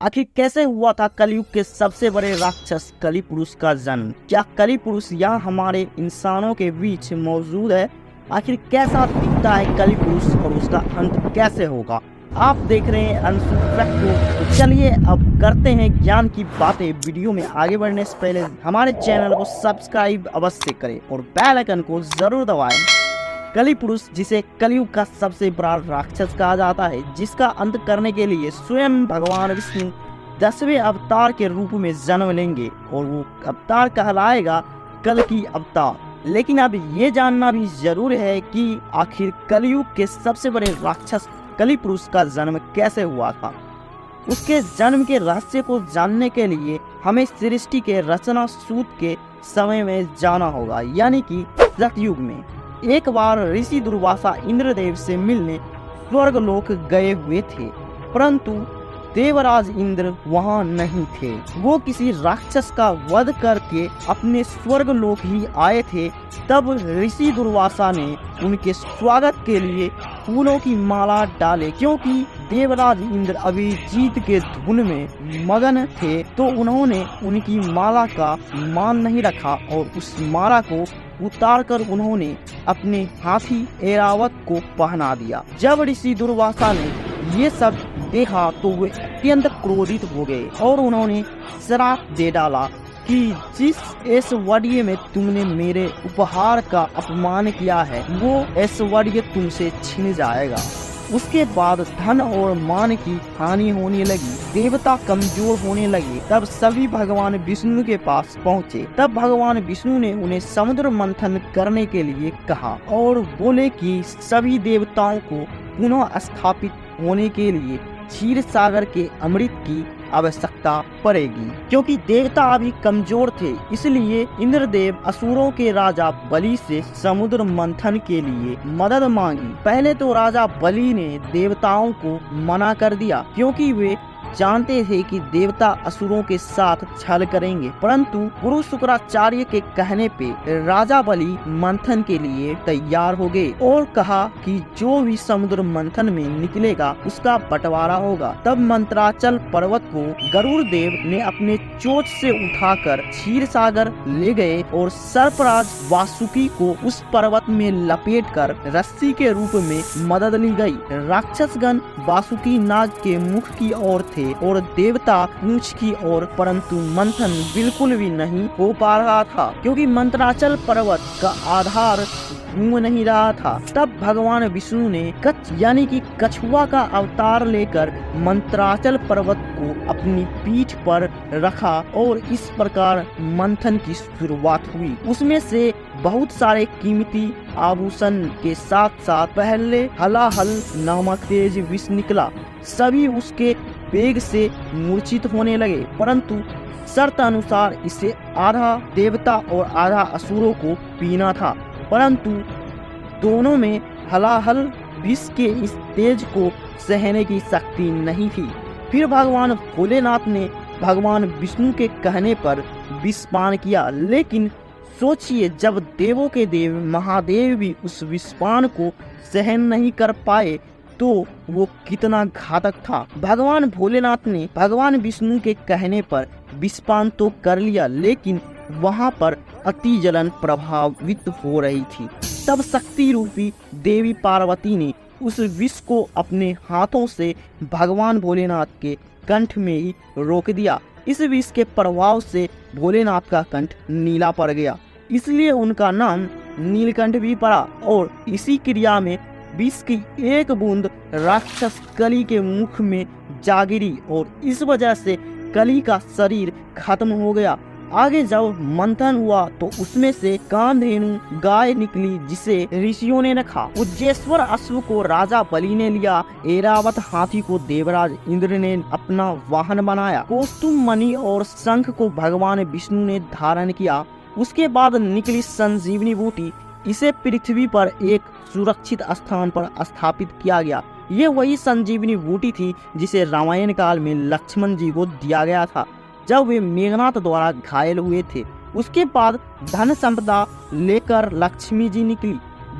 आखिर कैसे हुआ था कलयुग के सबसे बड़े राक्षस कली पुरुष का जन्म? क्या कली पुरुष यहाँ हमारे इंसानों के बीच मौजूद है? आखिर कैसा दिखता है कली पुरुष और उसका अंत कैसे होगा? आप देख रहे हैं अंशु फैक्ट को। तो चलिए अब करते हैं ज्ञान की बातें। वीडियो में आगे बढ़ने से पहले हमारे चैनल को सब्सक्राइब अवश्य करें और बेल आइकन को जरूर दबाएं। कली पुरुष, जिसे कलयुग का सबसे बड़ा राक्षस कहा जाता है, जिसका अंत करने के लिए स्वयं भगवान विष्णु 10वें अवतार के रूप में जन्म लेंगे और वो अवतार कहलाएगा कल की अवतार। लेकिन अब ये जानना भी जरूरी है कि आखिर कलयुग के सबसे बड़े राक्षस कली पुरुष का जन्म कैसे हुआ था। उसके जन्म के रहस्य को जानने के लिए हमें सृष्टि के रचना सूत्र के समय में जाना होगा, यानी कि सतयुग में। एक बार ऋषि दुर्वासा इंद्रदेव से मिलने स्वर्गलोक गए हुए थे, परंतु देवराज इंद्र वहां नहीं थे। वो किसी राक्षस का वध करके अपने स्वर्गलोक ही आए थे। तब ऋषि दुर्वासा ने उनके स्वागत के लिए फूलों की माला डाले। क्योंकि देवराज इंद्र अभी जीत के धुन में मगन थे, तो उन्होंने उनकी माला का मान नहीं रखा और उस माला को उतारकर उन्होंने अपने हाथी ऐरावत को पहना दिया। जब ऋषि दुर्वासा ने ये सब देखा तो वे अत्यंत क्रोधित हो गए और उन्होंने श्राप दे डाला कि जिस ऐश्वर्य में तुमने मेरे उपहार का अपमान किया है, वो ऐश्वर्य तुमसे छिन जाएगा। उसके बाद धन और मान की हानि होने लगी, देवता कमजोर होने लगे। तब सभी भगवान विष्णु के पास पहुँचे। तब भगवान विष्णु ने उन्हें समुद्र मंथन करने के लिए कहा और बोले कि सभी देवताओं को पुनः स्थापित होने के लिए क्षीर सागर के अमृत की आवश्यकता पड़ेगी। क्योंकि देवता अभी कमजोर थे, इसलिए इंद्रदेव असुरों के राजा बलि से समुद्र मंथन के लिए मदद मांगी। पहले तो राजा बलि ने देवताओं को मना कर दिया, क्योंकि वे जानते थे कि देवता असुरों के साथ छल करेंगे। परंतु गुरु शुक्राचार्य के कहने पे राजा बलि मंथन के लिए तैयार हो गए और कहा कि जो भी समुद्र मंथन में निकलेगा उसका बंटवारा होगा। तब मंत्राचल पर्वत को गरुड़ देव ने अपने चोंच से उठाकर क्षीर सागर ले गए और सर्पराज वासुकी को उस पर्वत में लपेटकर रस्सी के रूप में मदद ली गई। राक्षसगण वासुकी नाग के मुख की ओर थे और देवता पूंछ की ओर, परंतु मंथन बिल्कुल भी नहीं हो पा रहा था, क्योंकि मंत्राचल पर्वत का आधार घूम नहीं रहा था। तब भगवान विष्णु ने कच्छ यानी कि कछुआ का अवतार लेकर मंत्राचल पर्वत को अपनी पीठ पर रखा और इस प्रकार मंथन की शुरुआत हुई। उसमें से बहुत सारे कीमती आभूषण के साथ साथ पहले हलाहल नामक तेज विष निकला। सभी उसके वेग से मूर्छित होने लगे, परंतु शर्त अनुसार इसे आधा देवता और आधा असुरों को पीना था। परंतु दोनों में हलाहल विष के इस तेज को सहने की शक्ति नहीं थी। फिर भगवान भोलेनाथ ने भगवान विष्णु के कहने पर विष पान किया। लेकिन सोचिए, जब देवों के देव महादेव भी उस विषपान को सहन नहीं कर पाए तो वो कितना घातक था। भगवान भोलेनाथ ने भगवान विष्णु के कहने पर विषपान तो कर लिया, लेकिन वहाँ पर अति जलन प्रभावित हो रही थी। तब शक्ति रूपी देवी पार्वती ने उस विष को अपने हाथों से भगवान भोलेनाथ के कंठ में ही रोक दिया। इस विष के प्रभाव से भोलेनाथ का कंठ नीला पड़ गया, इसलिए उनका नाम नीलकंठ भी पड़ा। और इसी क्रिया में विष की एक बूंद राक्षस कली के मुख में जा गिरी और इस वजह से कली का शरीर खत्म हो गया। आगे जब मंथन हुआ तो उसमें से कामधेनु गाय निकली, जिसे ऋषियों ने रखा। उज्जेश्वर अश्व को राजा बलि ने लिया। ऐरावत हाथी को देवराज इंद्र ने अपना वाहन बनाया। कौस्तुभ मणि और शंख को भगवान विष्णु ने धारण किया। उसके बाद निकली संजीवनी बूटी। इसे पृथ्वी पर एक सुरक्षित स्थान पर स्थापित किया गया। ये वही संजीवनी बूटी थी जिसे रामायण काल में लक्ष्मण जी को दिया गया था जब वे मेघनाथ द्वारा घायल हुए थे। उसके बाद धन संपदा लेकर लक्ष्मी जी निकली।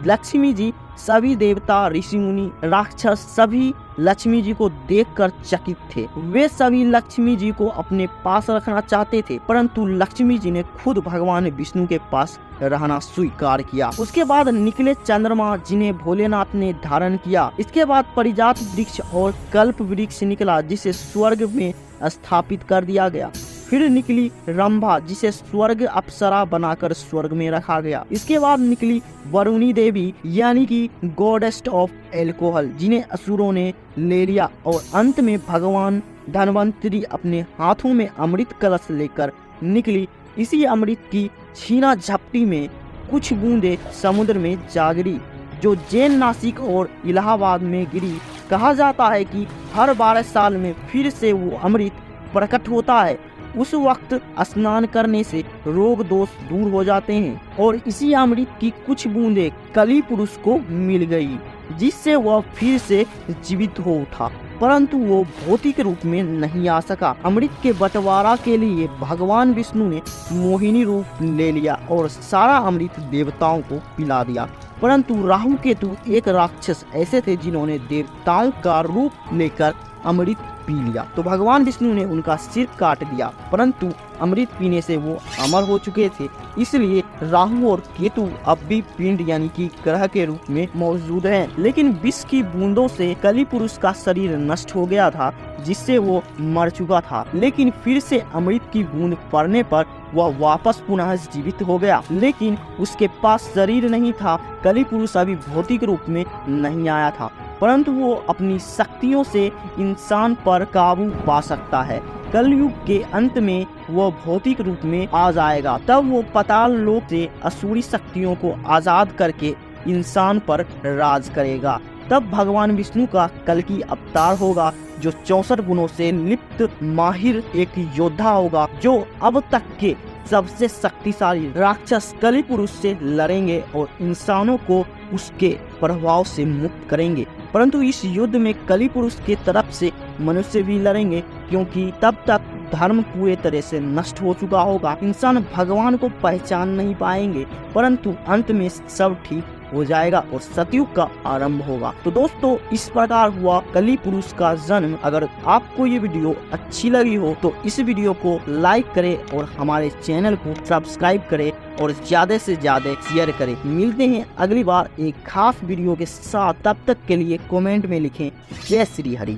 लक्ष्मी जी सभी देवता, ऋषि मुनि, राक्षस सभी लक्ष्मी जी को देखकर चकित थे। वे सभी लक्ष्मी जी को अपने पास रखना चाहते थे, परंतु लक्ष्मी जी ने खुद भगवान विष्णु के पास रहना स्वीकार किया। उसके बाद निकले चंद्रमा, जिन्हें भोलेनाथ ने धारण किया। इसके बाद परिजात वृक्ष और कल्प वृक्ष निकला, जिसे स्वर्ग में स्थापित कर दिया गया। फिर निकली रंभा, जिसे स्वर्ग अप्सरा बनाकर स्वर्ग में रखा गया। इसके बाद निकली वरुणी देवी, यानी कि गॉडेस ऑफ एल्कोहल, जिन्हें असुरों ने ले लिया। और अंत में भगवान धन्वंतरी अपने हाथों में अमृत कलश लेकर निकली। इसी अमृत की छीना झपटी में कुछ बूंदे समुद्र में जा गिरी, जो जैन नासिक और इलाहाबाद में गिरी। कहा जाता है कि हर 12 साल में फिर से वो अमृत प्रकट होता है। उस वक्त स्नान करने से रोग दोष दूर हो जाते हैं। और इसी अमृत की कुछ बूंदे कली पुरुष को मिल गई, जिससे वह फिर से जीवित हो उठा, परंतु वो भौतिक रूप में नहीं आ सका। अमृत के बंटवारा के लिए भगवान विष्णु ने मोहिनी रूप ले लिया और सारा अमृत देवताओं को पिला दिया। परंतु राहु केतु एक राक्षस ऐसे थे जिन्होंने देवताओं का रूप लेकर अमृत पी लिया, तो भगवान विष्णु ने उनका सिर काट दिया। परंतु अमृत पीने से वो अमर हो चुके थे, इसलिए राहु और केतु अब भी पिंड यानी कि ग्रह के रूप में मौजूद हैं। लेकिन विष की बूंदों से कली पुरुष का शरीर नष्ट हो गया था, जिससे वो मर चुका था। लेकिन फिर से अमृत की बूंद पड़ने पर वह वापस पुनः जीवित हो गया, लेकिन उसके पास शरीर नहीं था। कली पुरुष अभी भौतिक रूप में नहीं आया था, परंतु वो अपनी शक्तियों से इंसान पर काबू पा सकता है। कलयुग के अंत में वो भौतिक रूप में आ जाएगा, तब वो पाताल लोक से असुरी शक्तियों को आजाद करके इंसान पर राज करेगा। तब भगवान विष्णु का कल्कि अवतार होगा, जो 64 गुणों से लिप्त माहिर एक योद्धा होगा, जो अब तक के सबसे शक्तिशाली राक्षस कली पुरुष से लड़ेंगे और इंसानों को उसके प्रभाव से मुक्त करेंगे। परंतु इस युद्ध में कली पुरुष के तरफ से मनुष्य भी लड़ेंगे, क्योंकि तब तक धर्म पूरे तरह से नष्ट हो चुका होगा। इंसान भगवान को पहचान नहीं पाएंगे, परंतु अंत में सब ठीक हो जाएगा और सतयुग का आरंभ होगा। तो दोस्तों, इस प्रकार हुआ कली पुरुष का जन्म। अगर आपको ये वीडियो अच्छी लगी हो तो इस वीडियो को लाइक करें और हमारे चैनल को सब्सक्राइब करें और ज्यादा से ज्यादा शेयर करें। मिलते हैं अगली बार एक खास वीडियो के साथ, तब तक के लिए कमेंट में लिखें जय श्री हरि।